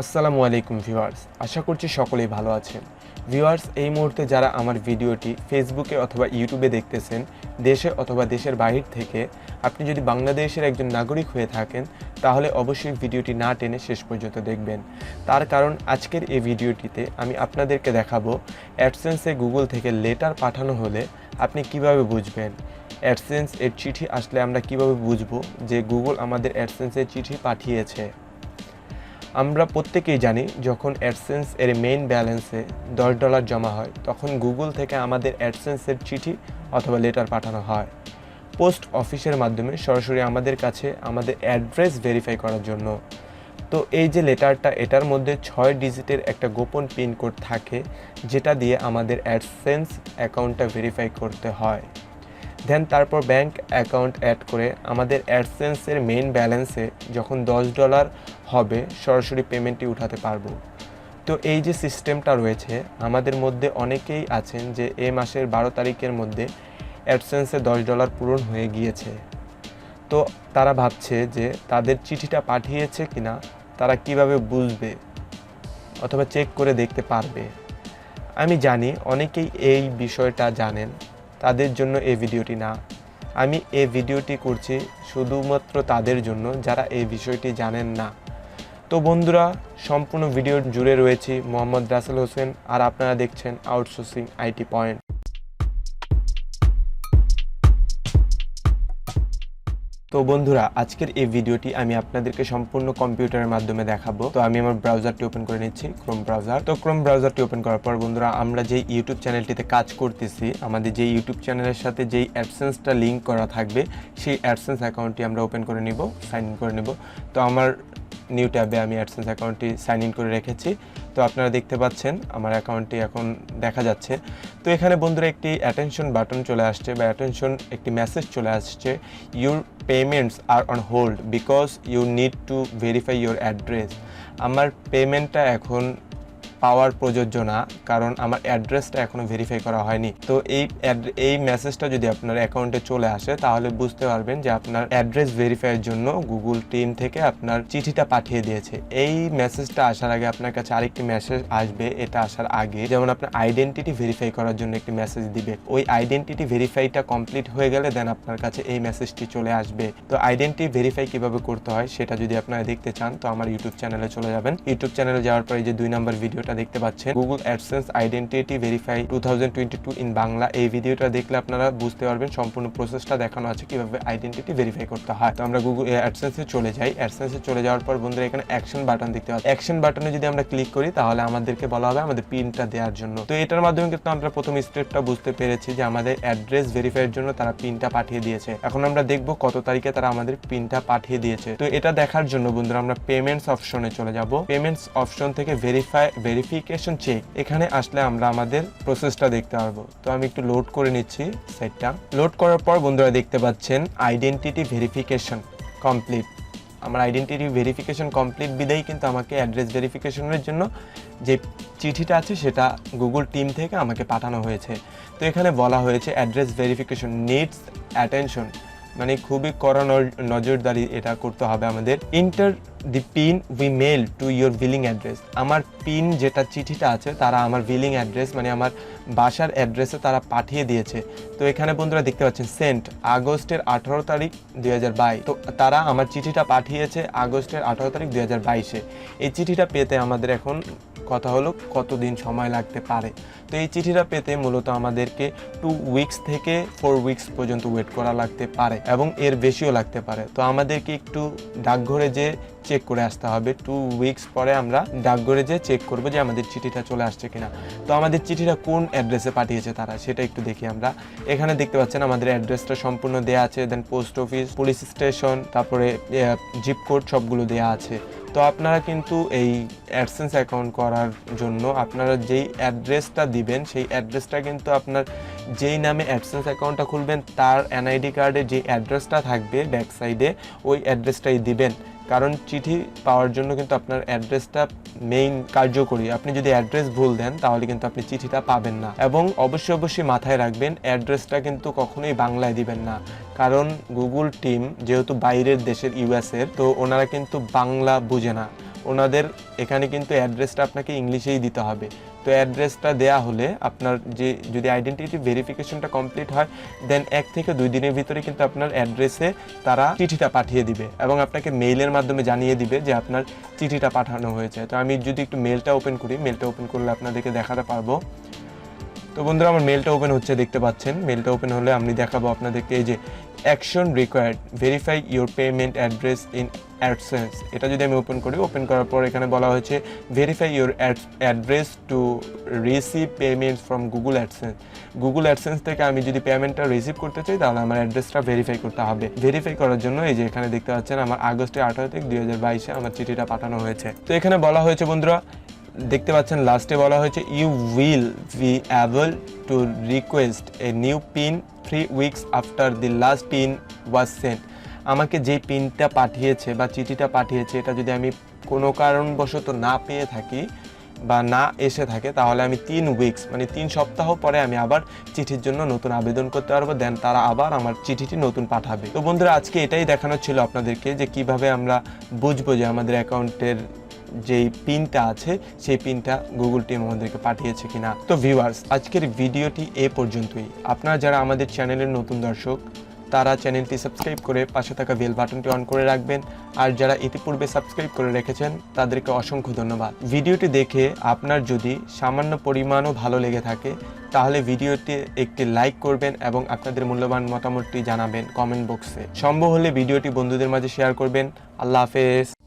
আসসালামু আলাইকুম ভিউয়ার্স, আশা করছি সকলেই ভালো আছেন। ভিউয়ার্স, এই মুহূর্তে যারা আমার ভিডিওটি ফেসবুকে অথবা ইউটিউবে দেখতেছেন, দেশে অথবা দেশের বাহির থেকে, আপনি যদি বাংলাদেশের একজন নাগরিক হয়ে থাকেন তাহলে অবশ্যই ভিডিওটি না টেনে শেষ পর্যন্ত দেখবেন। তার কারণ আজকের এই ভিডিওটিতে আমি আপনাদেরকে দেখাবো অ্যাডসেন্সে গুগল থেকে লেটার পাঠানো হলে আপনি কিভাবে বুঝবেন। অ্যাডসেন্স এর চিঠি আসলে আমরা কিভাবে বুঝবো যে গুগল আমাদের অ্যাডসেন্সের চিঠি পাঠিয়েছে। আমরা প্রত্যেকেই জানি যখন অ্যাডসেন্স এর মেইন ব্যালেন্সে $10 জমা হয় তখন গুগল থেকে আমাদের অ্যাডসেন্সের চিঠি অথবা লেটার পাঠানো হয় পোস্ট অফিসের মাধ্যমে সরাসরি আমাদের কাছে আমাদের অ্যাড্রেস ভেরিফাই করার জন্য। তো এই যে লেটারটা, এটার মধ্যে 6 ডিজিটের একটা গোপন পিনকোড থাকে যেটা দিয়ে আমাদের অ্যাডসেন্স অ্যাকাউন্টটা ভেরিফাই করতে হয়। দেন তারপর ব্যাংক অ্যাকাউন্ট অ্যাড করে আমাদের অ্যাডসেন্সের মেইন ব্যালেন্সে যখন $10 হবে সরাসরি পেমেন্টটি উঠাতে পারবো। তো এই যে সিস্টেমটা রয়েছে, আমাদের মধ্যে অনেকেই আছেন যে এই মাসের 12 তারিখের মধ্যে অ্যাডসেন্সে $10 পূরণ হয়ে গিয়েছে। তো তারা ভাবছে যে তাদের চিঠিটা পাঠিয়েছে কিনা তারা কিভাবে বুঝবে অথবা চেক করে দেখতে পারবে। আমি জানি অনেকেই এই বিষয়টা জানেন, তাদের জন্য এই ভিডিওটি না। আমি এই ভিডিওটি করছি শুধুমাত্র তাদের জন্য যারা এই বিষয়টি জানেন না। তো বন্ধুরা, সম্পূর্ণ ভিডিও জুড়ে রয়েছি মোহাম্মদ রাসেল হোসেন, আর আপনারা দেখছেন আউটসোর্সিং আইটি পয়েন্ট। তো বন্ধুরা, আজকের এই ভিডিওটি আমি আপনাদেরকে সম্পূর্ণ কম্পিউটারের মাধ্যমে দেখাবো। তো আমি আমার ব্রাউজারটি ওপেন করে নিচ্ছি, ক্রোম ব্রাউজার। তো ক্রোম ব্রাউজারটি ওপেন করার পর বন্ধুরা, আমরা যেই ইউটিউব চ্যানেলটিতে কাজ করতেছি, আমাদের যেই ইউটিউব চ্যানেলের সাথে যেই অ্যাডসেন্সটা লিঙ্ক করা থাকবে সেই অ্যাডসেন্স অ্যাকাউন্টটি আমরা ওপেন করে নিব, সাইন ইন করে নিব। তো আমার নিউ ট্যাবে আমি অ্যাডসেন্স অ্যাকাউন্টটি সাইন ইন করে রেখেছি। তো আপনারা দেখতে পাচ্ছেন আমার অ্যাকাউন্টটি এখন দেখা যাচ্ছে। তো এখানে বন্ধুরা একটি অ্যাটেনশন বাটন চলে আসছে বা অ্যাটেনশন একটি মেসেজ চলে আসছে, your payments are on hold because you need to verify your address. আমার পেমেন্টটা এখন পাওয়ার প্রযোজ্য না, কারণ আমার অ্যাড্রেসটা এখনও ভেরিফাই করা হয়নি। তো এই মেসেজটা যদি আপনার অ্যাকাউন্টে চলে আসে তাহলে বুঝতে পারবেন যে আপনার অ্যাড্রেস ভেরিফাইয়ের জন্য গুগল টিম থেকে আপনার চিঠিটা পাঠিয়ে দিয়েছে। এই মেসেজটা আসার আগে আপনার কাছে আরেকটি মেসেজ আসবে, এটা আসার আগে যেমন আপনার আইডেন্টিটি ভেরিফাই করার জন্য একটি মেসেজ দিবে। ওই আইডেন্টিটি ভেরিফাইটা কমপ্লিট হয়ে গেলে দেন আপনার কাছে এই মেসেজটি চলে আসবে। তো আইডেন্টিটি ভেরিফাই কিভাবে করতে হয় সেটা যদি আপনারা দেখতে চান তো আমার ইউটিউব চ্যানেলে চলে যাবেন। ইউটিউব চ্যানেলে যাওয়ার পরে যে 2 নম্বর ভিডিওটা দেখতে পাচ্ছেন, Google AdSense identity verify 2022 in Bangla, এই ভিডিওটা দেখলে আপনারা বুঝতে পারবেন সম্পূর্ণ প্রসেসটা দেখানো আছে কিভাবে আইডেন্টিটি ভেরিফাই করতে হয়। তো আমরা গুগল অ্যাডসেন্সে চলে যাই। অ্যাডসেন্সে চলে যাওয়ার পর বন্ধুরা এখানে অ্যাকশন বাটন দেখতে পাচ্ছেন। অ্যাকশন বাটনে যদি আমরা ক্লিক করি তাহলে আমাদেরকে বলা হবে আমাদের পিনটা দেওয়ার জন্য। তো এটার মাধ্যমে কিন্তু আমরা প্রথম স্টেপটা বুঝতে পেরেছি যে আমাদের অ্যাড্রেস ভেরিফাইয়ের জন্য তারা পিনটা পাঠিয়ে দিয়েছে। এখন আমরা দেখব কত তারিখে তারা আমাদের পিনটা পাঠিয়ে দিয়েছে। তো এটা দেখার জন্য বন্ধুরা আমরা পেমেন্টস অপশনে চলে যাব। পেমেন্টস অপশন থেকে ভেরিফিকেশন চেক, এখানে আসলে আমরা আমাদের প্রসেসটা দেখতে পারবো। তো আমি একটু লোড করে নিচ্ছি সাইটটা। লোড করার পর বন্ধুরা দেখতে পাচ্ছেন আইডেন্টিটি ভেরিফিকেশন কমপ্লিট। আমার আইডেন্টিটি ভেরিফিকেশন কমপ্লিট বিদায় কিন্তু আমাকে অ্যাড্রেস ভেরিফিকেশনের জন্য যে চিঠিটা আছে সেটা গুগল টিম থেকে আমাকে পাঠানো হয়েছে। তো এখানে বলা হয়েছে অ্যাড্রেস ভেরিফিকেশন নিডস অ্যাটেনশন, মানে খুবই কড়া নজরদারি এটা করতে হবে আমাদের। Enter the PIN we mail to your billing address. আমার পিন যেটা চিঠিটা আছে তারা আমার বিলিং অ্যাড্রেস মানে আমার বাসার অ্যাড্রেসে তারা পাঠিয়ে দিয়েছে। তো এখানে বন্ধুরা দেখতে পাচ্ছেন সেন্ট আগস্টের 18 তারিখ 2022। তো তারা আমার চিঠিটা পাঠিয়েছে আগস্টের 18 তারিখ 2022-এ। এই চিঠিটা পেতে আমাদের এখন কথা হলো কতদিন সময় লাগতে পারে। তো এই চিঠিটা পেতে মূলত আমাদেরকে 2 উইকস থেকে 4 উইকস পর্যন্ত ওয়েট করা লাগতে পারে এবং এর বেশিও লাগতে পারে। তো আমাদেরকে একটু ডাকঘরে যে চেক করে আসতে হবে। 2 উইকস পরে আমরা ডাকঘরে যে চেক করবো যে আমাদের চিঠিটা চলে আসছে কিনা। তো আমাদের চিঠিটা কোন অ্যাড্রেসে পাঠিয়েছে তারা সেটা একটু দেখি আমরা। এখানে দেখতে পাচ্ছেন আমাদের অ্যাড্রেসটা সম্পূর্ণ দেয়া আছে, দেন পোস্ট অফিস, পুলিশ স্টেশন, তারপরে জিপ কোড সবগুলো দেয়া আছে। তো আপনারা কিন্তু এই অ্যাডসেন্স অ্যাকাউন্ট করার জন্য আপনারা যেই অ্যাড্রেসটা দিবেন সেই অ্যাড্রেসটা কিন্তু আপনার যেই নামে অ্যাডসেন্স অ্যাকাউন্টটা খুলবেন তার এনআইডি কার্ডে যে অ্যাড্রেসটা থাকবে ব্যাক সাইডে ওই অ্যাড্রেসটাই দিবেন, কারণ চিঠি পাওয়ার জন্য কিন্তু আপনার অ্যাড্রেসটা মেইন কার্যকরী। আপনি যদি অ্যাড্রেস ভুল দেন তাহলে কিন্তু আপনি চিঠিটা পাবেন না। এবং অবশ্যই মাথায় রাখবেন অ্যাড্রেসটা কিন্তু কখনোই বাংলায় দিবেন না, কারণ গুগল টিম যেহেতু বাইরের দেশের ইউএস এর, তো ওনারা কিন্তু বাংলা বুঝে না। ওনাদের এখানে কিন্তু অ্যাড্রেসটা আপনাকে ইংলিশেই দিতে হবে। তো অ্যাড্রেসটা দেয়া হলে আপনার যদি আইডেন্টিটি ভেরিফিকেশনটা কমপ্লিট হয়, দেন 1 থেকে 2 দিনের ভিতরে কিন্তু আপনার অ্যাড্রেসে তারা চিঠিটা পাঠিয়ে দিবে এবং আপনাকে মেইলের মাধ্যমে জানিয়ে দিবে যে আপনার চিঠিটা পাঠানো হয়েছে। তো আমি যদি একটু মেলটা ওপেন করি, মেলটা ওপেন করলে আপনাদেরকে দেখাতে পারবো। তো বন্ধুরা আমার মেলটা ওপেন হচ্ছে, দেখতে পাচ্ছেন। মেলটা ওপেন হলে আমি দেখাবো আপনাদেরকে এই যে action required verify your payment address in AdSense। এটা যদি আমি ওপেন করি, ওপেন করার পর এখানে বলা হয়েছে verify your address to receive payments from Google AdSense. Google AdSense থেকে আমি যদি পেমেন্টটা রিসিভ করতে চাই তাহলে আমার অ্যাড্রেসটা ভেরিফাই করতে হবে। ভেরিফাই করার জন্য এই যে এখানে দেখতে পাচ্ছেন আমার আগস্টের 18 তারিখ 2022 আমার চিঠিটা পাঠানো হয়েছে। তো এখানে বলা হয়েছে বন্ধুরা, দেখতে পাচ্ছেন লাস্টে বলা হয়েছে you will be able to request a new PIN 3 weeks after the last PIN was sent. আমাকে যে পিনটা পাঠিয়েছে বা চিঠিটা পাঠিয়েছে এটা যদি আমি কোনো কারণবশত না পেয়ে থাকি বা না এসে থাকে, তাহলে আমি 3 উইকস মানে 3 সপ্তাহ পরে আমি আবার চিঠির জন্য নতুন আবেদন করতে পারবো। দেন তারা আবার আমার চিঠিটি নতুন পাঠাবে। তো বন্ধুরা আজকে এটাই দেখানো ছিল আপনাদেরকে যে কিভাবে আমরা বুঝবো যে আমাদের অ্যাকাউন্টের যেই পিনটা আছে সেই পিনটা গুগল টিম আমাদেরকে পাঠিয়েছে কিনা। তো ভিউয়ার্স, আজকের ভিডিওটি এ পর্যন্তই। আপনারা যারা আমাদের চ্যানেলের নতুন দর্শক তারা চ্যানেলটি সাবস্ক্রাইব করে পাশে থাকা বেল বাটনটি অন করে রাখবেন, আর যারা ইতিপূর্বে সাবস্ক্রাইব করে রেখেছেন তাদেরকে অসংখ্য ধন্যবাদ। ভিডিওটি দেখে আপনার যদি সামান্য পরিমাণও ভালো লেগে থাকে তাহলে ভিডিওটি একটি লাইক করবেন এবং আপনাদের মূল্যবান মতামতটি জানাবেন কমেন্ট বক্সে। সম্ভব হলে ভিডিওটি বন্ধুদের মাঝে শেয়ার করবেন। আল্লাহ হাফেজ।